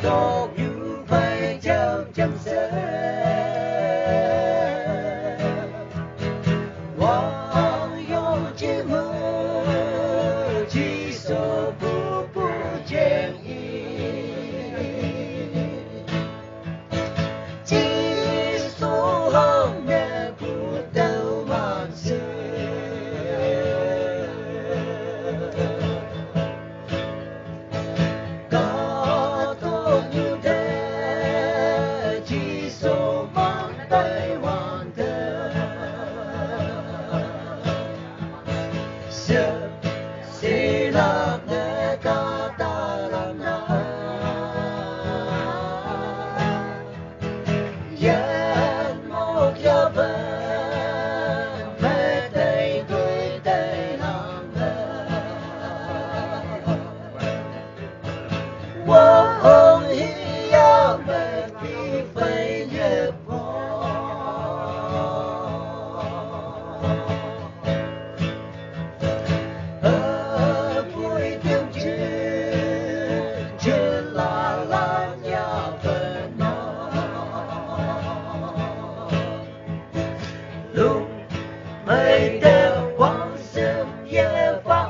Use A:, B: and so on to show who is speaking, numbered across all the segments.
A: đột như phải chấm chấm sơ Hoàng yêu chỉ mơ chỉ số bù bù chèn chỉ số hồng mẹ bù đâu mà có tốt như thế chỉ số mang tay hoàn thơ sợ sẽ là nghe ca ta làm nào dân một gia bên về tay tôi tay làm Wong hiya me đi phải nhớ ở buổi tiêu chưa là nhà bên nó lúc mây đêm quang sớm về phá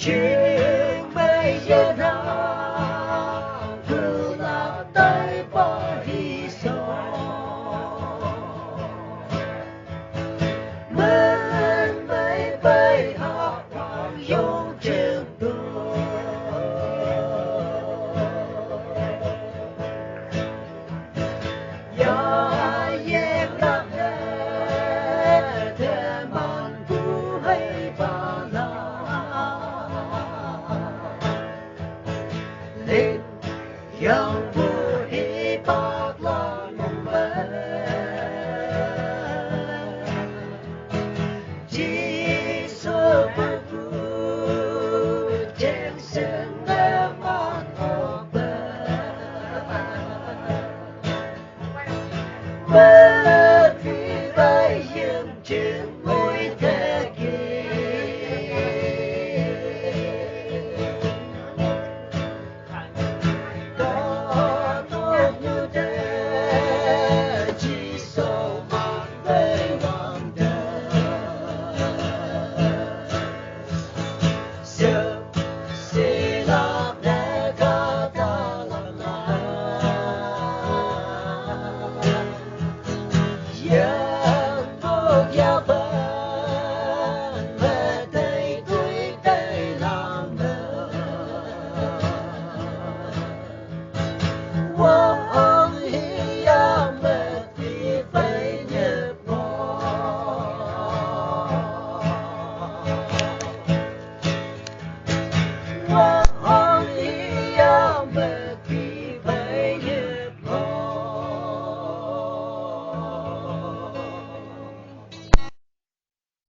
A: chuyện bây giờ nào cứ là tay bỏ đi rồi mình mới bay học hoàng yêu trường đua giờ em đang nghe thế man tu hay bà lên yang budi patlah membel chỉ seperti yang sendaman obat vì bay dừng trên môi thế Wow.